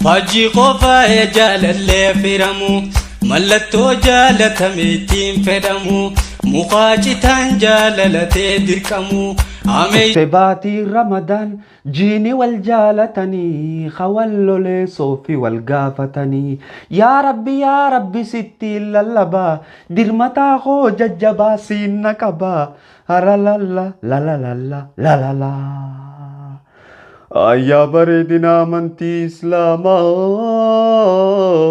فاجي قفا يجال اللي فرمو ملتو جالة ميتين فدمو مقاجي تنجال تدركمو سباتي رمضان جيني والجالتني خولو لي صوفي والقافتني يا ربي ستي للبا درمتا خو ججبا سينكبا لا لا لا لا لا لا لا لا يا بردنا منتي إسلاما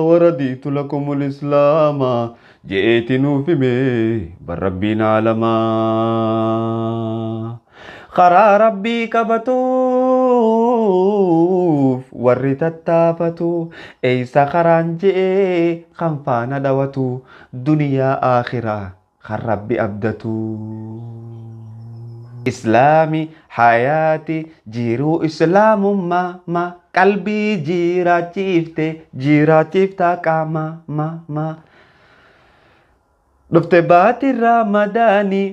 ورديت لكم الإسلام جئت في مي بربنا علما خرا ربي كبتوف ورّت التافتو إيسا خرانجي خنفانا دوتو دنيا آخرة خربي أبدتو إسلامي حياتي جيرو إسلام ما قلبي جيرا تيفتا كاما ما دفت باتي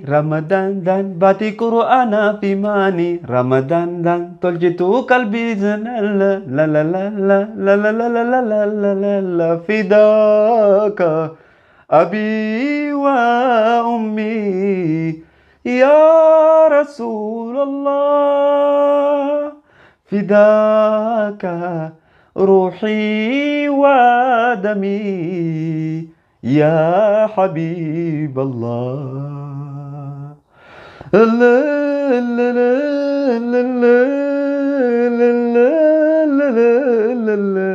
رمضان دان باتي قرآن في ماني رمضان دان تلجتو قلبي لا لا لا لا لا لا لا لا لا لا فداك أبي وأمي يا رسول الله فداك روحي ودمي يا حبيب الله لا لا لا لا لا لا لا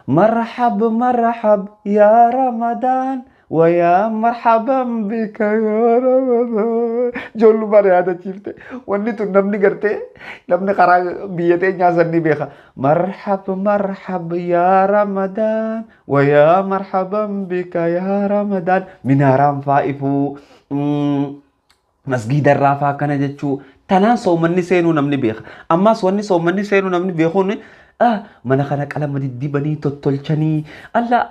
مرحب يا رمضان ويا مرحبا بك يا رمضان جولو باري هذا شيفته وني تو نمني غرتي نمني خرا بيته نياسني بيخا مرحب يا رمضان ويا مرحبا بك يا رمضان من حرام فائفو مسجد الرافع كان جچو تنان صومني سينو نمني بيخ اما سوني صومني سينو نمني بيخون mana kana qalama diddibanii tottolchanii alla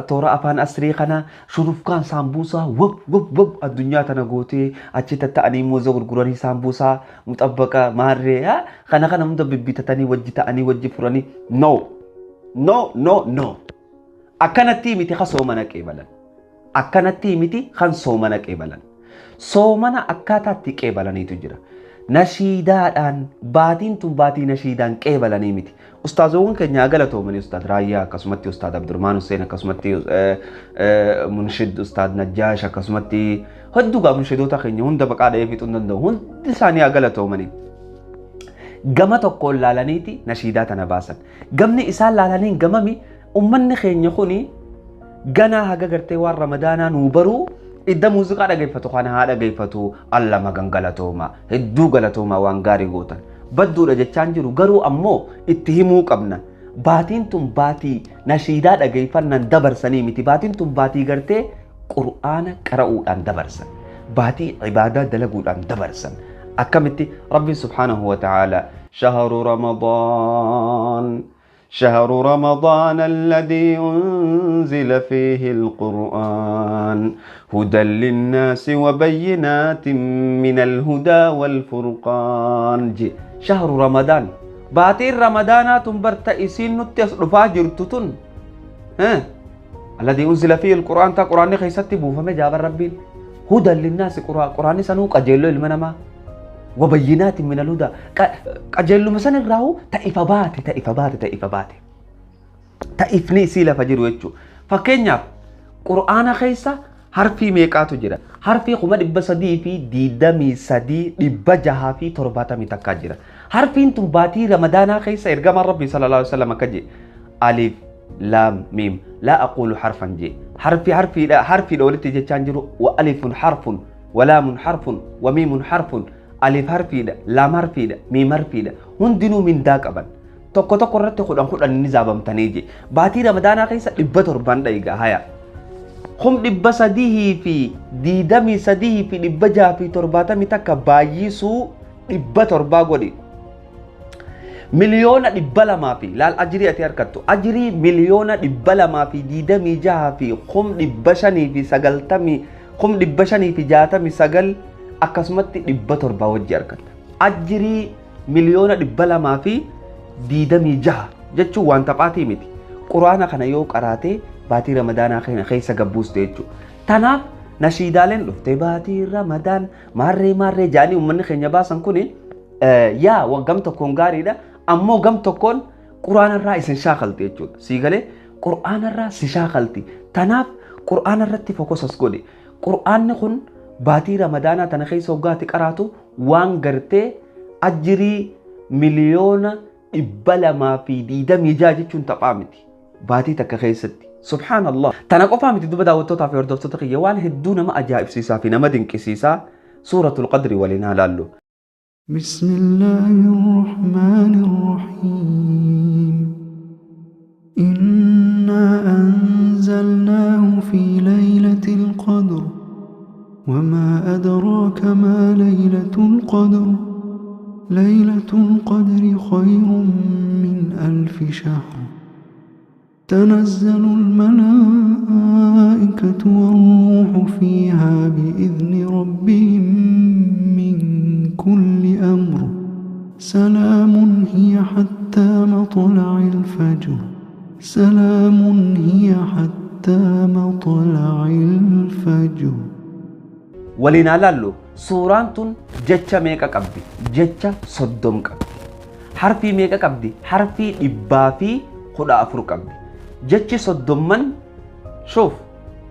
toora afaan asrii kana shurufkaan saambuusaa wab addunyaa tana gootee achi tatta'anii muuza gurguranii saambuusaa muxabbaqa maarree kana hunda bibbitatanii wajji ta'anii wajji furanii no akkanatti miti kan soomana qeebalan akkanatti miti kan soomana qeebalan soomana akkaataatti qeebalaniitu jira nashiidaadhaan baatiin tun baatii nashiidaan qeebalanii miti ustaazowwan keenya galatoomanii ustaad Raayyaa akkasumatti ustaad Abdurrahmaan Hussein akkasumatti munshid ustaad Najjaash akkasumatti hedduugaa munshidoota keenya hunda baqaa dha'ee fixuu hin danda'u hundi isaanii galatoomanii gama tokkoon laalaniiti nashiidaa tana baasan gamni isaan laalaniin gamami ummanni keenya kuni ganaa haga gartee waan ramadaanaa nuu baruu idda muuziqaa dhageeffatu kana haa dhageeffatu alla magan galatooma hedduu galatooma waan gaarii gootan badduudha jechaan jiru garuu ammoo itti himuu qabna baatiin tun baatii nashiidaa dhageeffannan dabarsanii miti baatiin tun baatii gartee qur'aana qara'uudhaan dabarsan baatii ibaadaa dalaguudhaan dabarsan akkamitti rabbi subhanahu wa ta'ala شهر رمضان الذي أنزل فيه القرآن هدى للناس وبينات من الهدى والفرقان شهر رمضان باتين رمضانات برتئسين نتصرفا جرتتن الذي أنزل فيه القرآن تا قرآن خيستي بوفم جاب الربين هدى للناس قرآن سنوك أجيلو المنما وبينات من الهدى أجلو مثلا راهو تأفني سيلا فجر وجهه فكينيا قرآن خيسا حرفي ميقاتو جرا حرفي قوما دبا سدي في ديدامي سدي دبا جها في ترباتا ميتاكا جرا حرفي انتم باتي رمضان خيسا ارقام ربي صلى الله عليه وسلم كجي ألف لام ميم لا أقول حرفا جي حرفي دولتي جي تانجرو وألف حرف ولام حرف وميم حرف ألف حرفي ده لام حرفي ده ميم حرفي ده هندنو من داك أبن tokko irratti kudhan ni zaabamtanii je baatii ramadaanaa keessa 700 dhayiga haya hum 300 fi 670 takka baay'isuu 700 godhi miliyoona 200 fi laal ajrii ati harkattu ajrii miliyoona 200 fi 26 fi hum 500 fi 90 hum 500 fi 69 akkasumatti 700 wajji harkatta ajrii miliyoona 200 fi diidamii jaha jechuun waan taphaatii miti. Quraana kana yoo qaraatee baatii ramadaanaa kana keessa gabbuuste jechuudha. Tanaaf nashiidaaleen dhuftee baatii ramadaan maarree jaanii uummanni keenya baasan kuni yaa gam tokkoon gaariidha ammoo gam tokkoon quraanarraa isin shaakalti jechuudha. Siigalee quraanarraa si shaakalti. Tanaaf quraanarratti fokusas godhe. Quraanni kun baatii ramadaanaa tana keessa hoggaatti qaraatu waan gartee ajjirii miliyoona 226 jechuun taphaa miti. Baatii takka keessatti. Subhaanallah. Tana qofaa miti duba daawwattootaa fi hordoftoota kiyya waan hedduu nama ajaa'ibsiisaa fi nama dinqisiisaa suuratul qadri waliin haa laallu. بسم الله الرحمن الرحيم إنا أنزلناه في ليلة القدر وما أدراك ما ليلة القدر ليلة القدر خير من 1000 شهر تنزل الملائكة والروح فيها بإذن ربهم من كل أمر سلام هي حتى مطلع الفجر سلام هي حتى مطلع الفجر. ولنا لالو سوران تون جتشا ميكا قبدي جتشا صدوم قبدي حرفي ميكا قبدي حرفي إبافي خدا أفرو قبدي جتشي صدومن شوف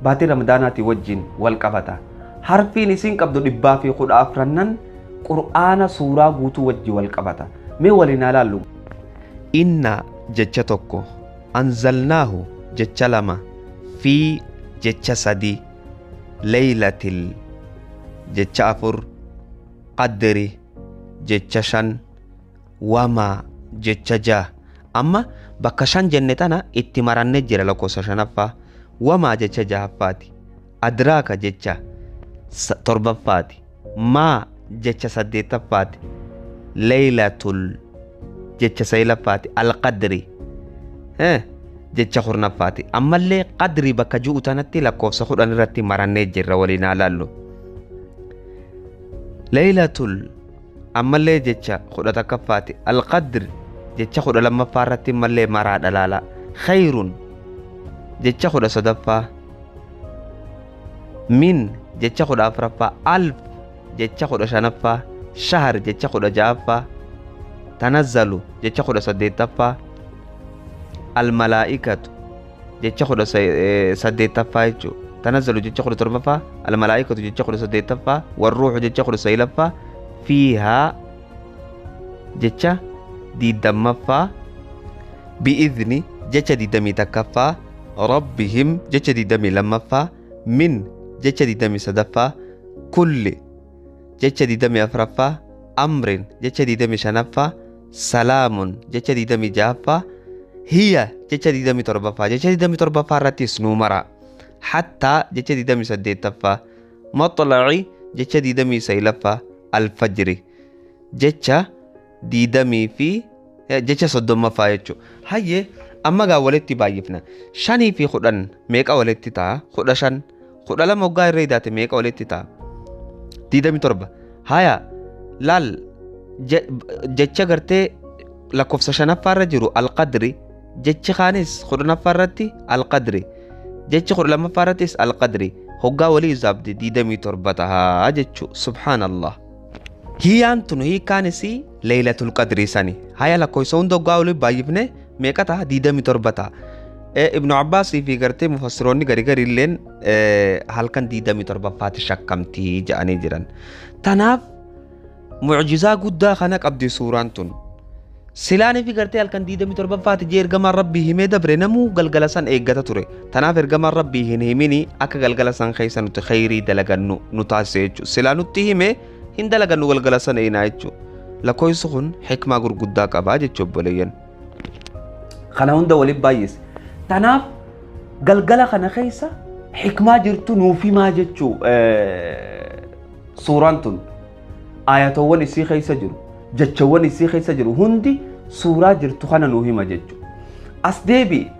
باتي رمضاناتي وجين والقبطة حرفي نسين قبدو إبافي خدا أفرنن قرآن سورة قوتو وجي والقبطة مي ولنا لالو إنا جتشا توكو أنزلناه جتشا لما في جتشا سدي ليلة جتشا أفر قدري جتشا شن وما جتشا جا أما بكشان جنتنا اتمران نجر لكو سشنفا وما جتشا جهفاتي أدراك جتشا تربفاتي ما جتشا سديتفاتي ليلة جتشا سيلفاتي القدري جتشا خرنفاتي أما اللي قدري بكجو تنتي لكو سخور أن رتي مران نجر ولينا لالو ليلة أما اللي جتشا خود تكفاتي القدر جتشا خود لما فارتي مالي مراد لالا خير جتشا خود صدفا من جتشا خود أفرفا 1000 جتشا خود شنفا شهر جتشا خود جافا تنزلوا جتشا خود سديتفا الملائكة جتشا خود سديتفا تنزلوا جتشا خود تربفا الملائكة جتشا خود سديتفا والروح جتشا خود سيلفا فيها جتشا دي دمفا بإذن جتشا دي دمي تكفا ربهم جتشا دي دمي لمفا من جتشا دي دمي صدفا كل جتشا دي دمي أفرفا أمر جتشا دي دمي شنفا سلام جتشا دي دمي جافا هي جتشا دي دمي تربفا جتشا دي دمي تربفا رتيس نومرا حتى جتشا دي دمي سديتفا مطلعي جتشا دي دمي سيلفا الفجر جتشا دي دمي في جتشا صدوم فايتشو هاي أما قا ولدتي بايفنا شاني في خدان ميكا ولدتي تا خداشان خدالا موقع ريدات ميكا ولدتي تا دي دمي تربة هايا لال جتشا غرتي لكوفسا شنفار جرو القدري جتشا خانس خدنا فارتي القدري جتشا خد لما فارتيس القدري هوغا ولي زابدي دي دمي تربتها جتشو سبحان الله هي أنتن هي كانسي ليلة القدر سني هيا لكوي سون دوغا ولي بايبنه ميكتا دي دمي تربتها ابن عباس في غرتي مفسروني غري غري لين هلكن دي دمي تربفات شكمتي جاني جران تناف معجزة قد خنق أبدي سورانتن سلاني في غرتي هلكن دي دمي تربفات جيرغما ربي همي دبر نمو غلغلسان ايغتا توري تناف ارغما ربي هنهميني اكا غلغلسان خيسان تخيري دلغن نتاسيچو سلانو تيهمي هندلغن غلغلسان اينايچو لكوي سخن حكمة غرغدا قبا جچو بلين خنا هندا ولي بايس تناف غلغلا خنا خيسا حكمة جرتو نوفي ما جچو سورانتون آياتوان اسي خيسا جرو جچوان اسي خيسا جرو هندي سورة جرتو خنا نوهي ما جچو أسديبي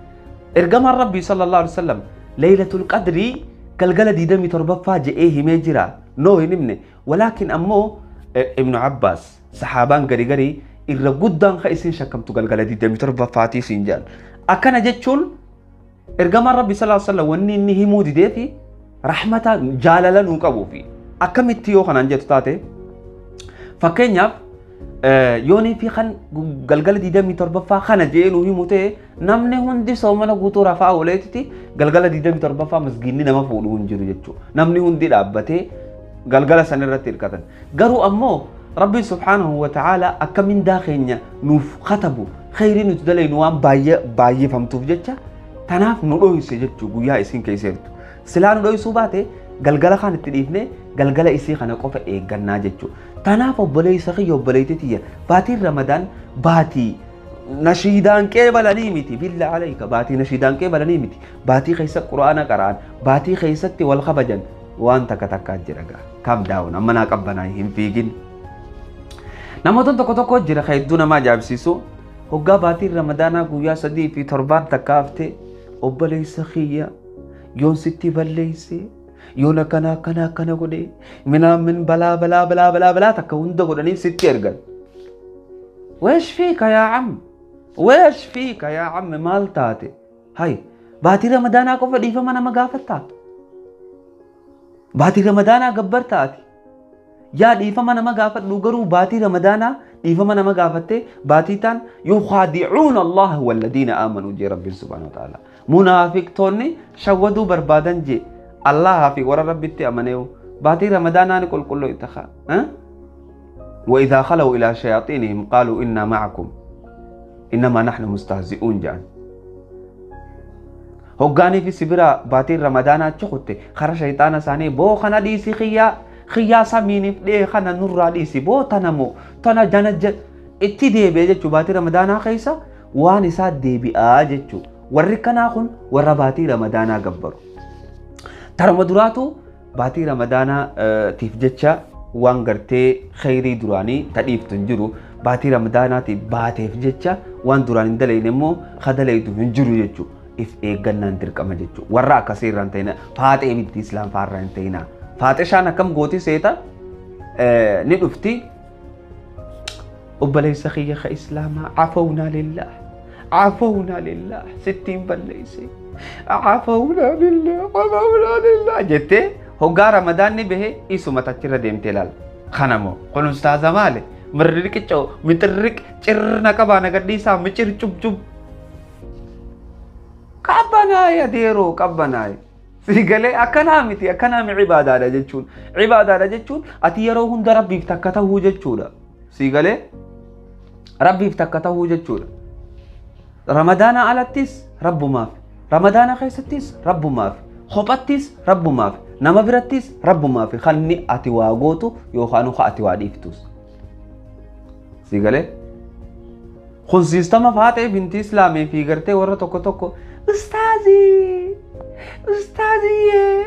إرقام الرب صلى الله عليه وسلم ليلة القدر غلغلا دي دمي تربفا جئيه ميجرا نوهي نمني ولكن أمو ابن عباس صحابان غري غري irra guddaan ka isin shakkamtu galgala 27 faatii siin jedhan. Akkana jechuun ergamaan Rabbi sallallahu alaihi wasallam wanni inni himuu dideefi rahmata jaalala nuu qabuufi akkamitti yoo kanaan jettu taate fakkeenyaaf yoonii fi kan galgala 27 kana jee nuu himu ta'e namni hundi soomana guutuu rafaa ooleetiti galgala 27 masgiinni nama fuudhuu hin jiru jechuudha. Namni hundi dhaabbatee galgala san irratti hirkatan. Garuu ammoo Rabbi subhanahu wa ta'ala akka mindaa keenya nuuf katabu khayrii nuti dalaynu waan baay'ifamtuuf jecha tanaaf nu dhoyse jechuu guyyaa isin keessattu. Silaa nu dhoysuu baate galgala kan itti dhiifne galgala isii kana qofa eeggannaa jechuu. Tanaaf obboleessa kiyya obboleettitiyya baatiin Ramadaan baatii nashiidaan qeebalanii miti billa alayka baatii nashiidaan qeebalanii miti baatii keessa quraana qara'an baatii keessatti wal kabajan waan takka takkaan jira gaa kam daawun amma naa qabbanaa hin fiigin. Namoota tokko jira hedduu nama ajaa'ibsiisu hoggaa baatiin Ramadaanaa guyyaa 3 fi 7 takka haftee obboleessa kiyya yoon sitti balleesse yoon akkana godhe minaamin balaa takka hunda godhaniif sitti ergan. Weesh fiika yaa cammi weesh fiika yaa cammi maal taate hay baatii Ramadaanaa qofa dhiifama nama gaafattaa baatii Ramadaanaa gabbar taati yaa dhiifama nama gaafadhu garuu baatii Ramadaanaa dhiifama nama gaafatte baatii taan yukhaadicuuna Allah walladhiina aamanuu jee Rabbiin subhaanahu wa ta'ala munaafiqtoonni shawwaduu barbaadan jee Allah fi warra Rabbitti amaneewu baatii Ramadaanaa ni qulqulloo ittaqa وإذا خلوا إلى شياطينهم قالوا إنا معكم إنما نحن مستهزئون جان هوغاني في سبرا باتين رمضان تشخوتي خرا شيطان ساني بو خنا ديسي خيا ساميني دي خنا نور ديسي بو تنمو تنا جنج اتي دي بيجو باتين رمضان خيسا واني سا دي بي اجچو وركنا خن ور باتين رمضان غبر ترمدراتو باتين رمضان تيفجچا waan gartee khayrii duraanii tadhiiftu hin jiru baatii Ramadaanaati baateef jecha waan duraan hin dalayne immoo kadalaytu hin jiru jechuu if eeggannaan dirqama jechuu warra akkasii irraan ta'ina faaxee miti islaam faarraa hin ta'ina faaxee shaan akkam gooti seeta ni dhufti obboleessa kiyya ka islaamaa cafawnaa lillah sittiin balleeyse cafawnaa lillah jettee hoggaa Ramadaanni bahe isuma tachirra deemtee laal kanamo kun ustaaza maale mirriqicho mitirriq cirna qabaa nagadhiisaa micir cubcub qabbanaaya deeroo qabbanaaya sigalee akkanaa miti akkanaa cibaadaadha jechuun ati yeroo hunda rabbiif takka tahuu jechuudha sigalee rabbiif takka tahuu jechuudha Ramadaana alattis rabbumaaf Ramadaana keessattis rabbumaaf kophattis rabbumaaf nama birattis rabbumaaf khanni ati waa gootu yookaan ati waa dhiiftus sigalee kun siistama faatee binti islaamii fi gartee warra tokko ustaazii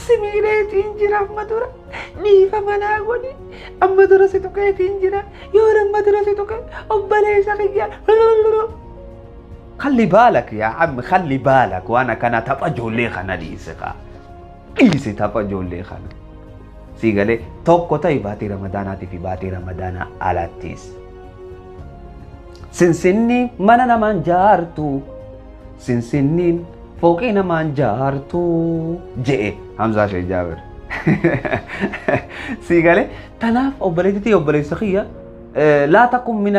simiireetiin jira amma dura dhiifa manaa godhi amma dura si tuqeetiin jira yoo amma dura si tuqe obboleessa kiyya خلي بالك يا عم خلي بالك وانا كان تبقى جولي خنا ديسقا إيسي تبقى جولي خنا سيقالي توقو تاي باتي رمضاناتي في باتي رمضان على تيس سنسني مانا نمان جارتو سنسنين فوقي نمان جارتو جئ حمزة شي جابر سيقالي تناف أبريتي أبريت سخية لا تقم من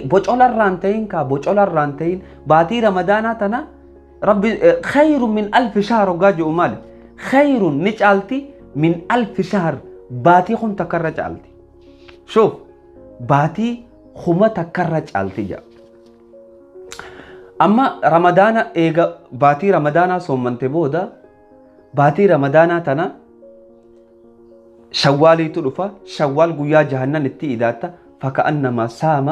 بوچول الرانتين باتي رمضان تنا ربي خير من 1000 شهر وقاجو مال خير نجعلتي من 1000 شهر باتي خم تكرج علتي شوف باتي خم تكرج علتي جا اما رمضان ايغا باتي رمضان صومنت بودا باتي رمضان تنا شوالي تلفا شوال قويا جهنم نتي إذاتا فكأنما سام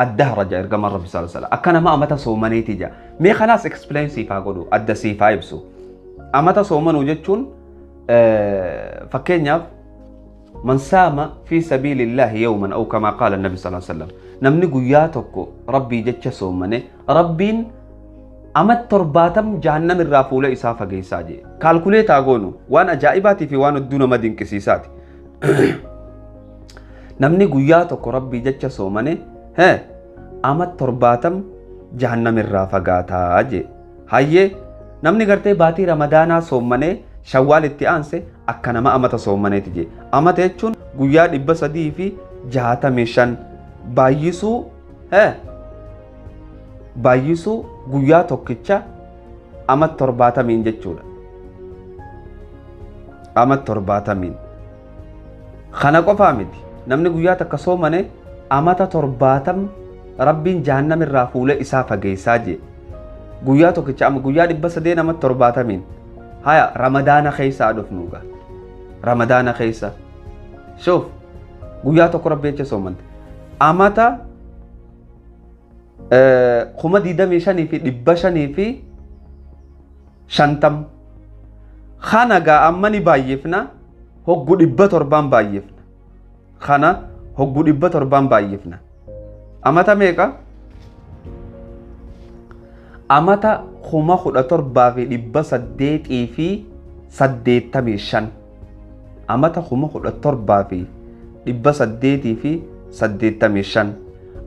الدهر جاء رقم الرب صلى الله عليه وسلم أكنا ما أمتا صومنيتي جا مي خلاص إكسبلين سيفا قولوا أدى سيفا يبسو أمتا صومن وجدشون فكين من سام في سبيل الله يوما أو كما قال النبي صلى الله عليه وسلم نمني قياتكو ربي جتش صومني ربين أمت ترباتم جهنم الرافولة إسافة قيساجي كالكوليتا قولوا وأنا جائباتي في وانو الدون مدين كسيساتي namni guyyaa tokko rabbii jecha soomane amat 70 jahannamirraa fagaataa je. Hayyee namni gartee baatii ramadaanaa soommanee shawwaal itti aanse akka nama amata soommaneeti je. Amata jechuun guyyaa 365 baay'isuu guyyaa tokkicha amat 70 jechuudha. Amat 70 kana qofaa miti. Namni guyyaa takka soomane amata 70 rabbiin jahannamirraa fuula isaa fageessaa je. Guyyaa tokkicha amma guyyaa 300 amat 70 haya ramadaana keessa dhufnuuga. Ramadaana keessa shoof guyyaa tokko rabbi jecha soomante amata 25,550 fi 50 kana gaa amma ni baay'ifna hoggu 700 baay'ifna. Kana hoggu 700 baay'ifna. Amata meeqa? Amata 17,885. Amata 17,885.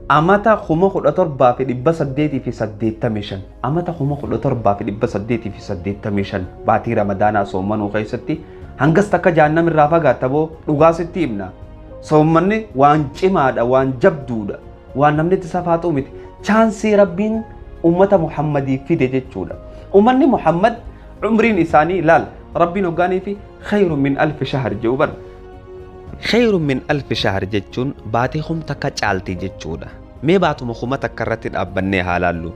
Amata 17,885. Amata 17,885 baatii ramadaanaa soommanuu keessatti hangas takka jahannamirraa fagaatta boo dhugaa sitti himna. Soommanni waan cimaadha, waan jabduudha, waan namni itti safaaxuu miti. Chaansii rabbiin ummata Muhammadii fide jechuudha. Ummanni Muhammad umriin isaanii laal rabbiin hoggaanii fi khayrun min alfi shahar jedhu bar. Khayrun min alfi shahar jechuun baatii humna takka caalti jechuudha. Mee baatuma humna takka irratti dhaabbannee haa laallu.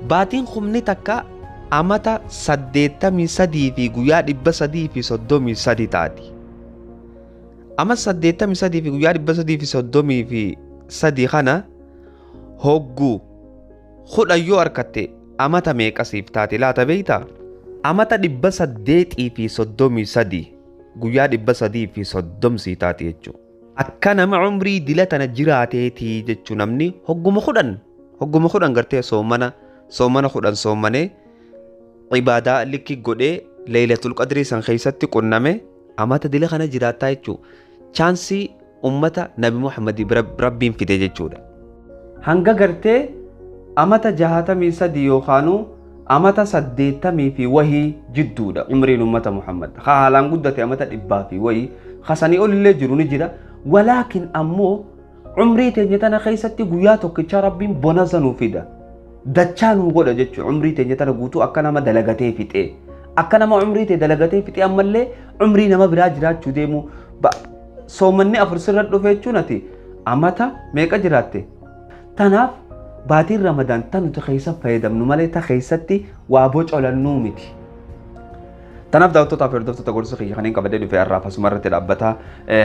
Baatiin humni takka amata 83 fi guyyaa 333 taati. Ama 83 fi guyyaa 333 kana hogguu hudhayyoo harkatte amata meeqa siif taate laata beeyta? Amata 833 guyyaa 330 taate jechuudha. Akka nama umrii dila tana jiraateetii jechuu namni hogguma kudhan gartee soomana 10 soomanee ibaadaa likki godhee leeylatul qadrii san keessatti qunname amata dila kana jiraataa jechuu. Chaansii ummata Nabi Muhammad rabbiin fide jechuudha. Hanga gartee amata 63 yookaanuu amata 80 fi wahii jidduudha umriin ummata Muhammad. Haalaan guddate amata 100 fi wahii khasanii olillee jiru ni jira. Walaakin ammoo umrii teenya tana keessatti guyyaa tokkicha rabbiin bonaza nuu fida. Dachaa nuu godha jechuudha. Umrii teenya tana guutuu akka nama dalagatee fixee. Akka nama umrii tee dalagatee fixee ammallee umrii nama biraa jiraachuu deemu. Soomanni 4 sirra dhufe jechuun ati amata meeqa jiraatte? Tanaaf baatiin Ramadaan tan nuti keessa fayyadamnu malee ta keessatti waa bocolannuu miti. Tanaaf daawwattoota fi hordoftoota gorsa kiyya kanneen qabadee dhufee har'aaf asuma irratti dhaabbata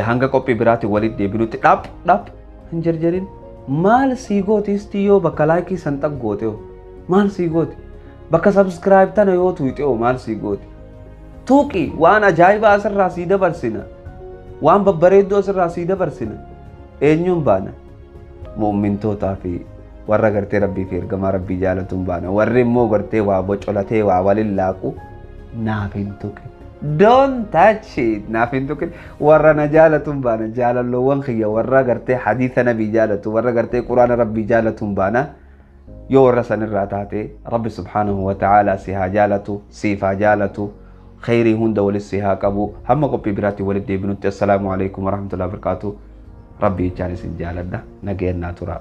hanga qophii biraatiin walitti deebinutti dhap hin jarjarin. Maal sii gootis yoo bakka laayikii san xaggoote maal sii gooti? Bakka subscribe tana yoo tuuxee maal sii gooti? Tuuqii waan ajaa'ibaa asirraa sii dabarsina. Waan babbareeddoo asirraa sii dabarsina. Eenyuun baana? Mu'mintootaa fi warra gartee rabbii fi ergamaa rabbii jaalatuun baana. Warri immoo gartee waa bocolatee waa waliin laaqu naaf hin tuqin. Don't touch it. Naaf hin tuqin. Warra na jaalatuun baana. Jaalalloowwan kiyya warra gartee hadiisa nabii jaalatu warra gartee quraana rabbii jaalatuun baana. Yoo warra sanirraa taate rabbi subhaanahu wa ta'ala si haa jaalatu, siif haa jaalatu. خيري هند ولسها قبو هم قبي براتي ولد ابن السلام عليكم ورحمة الله وبركاته ربي جالس جالنا نجينا ترى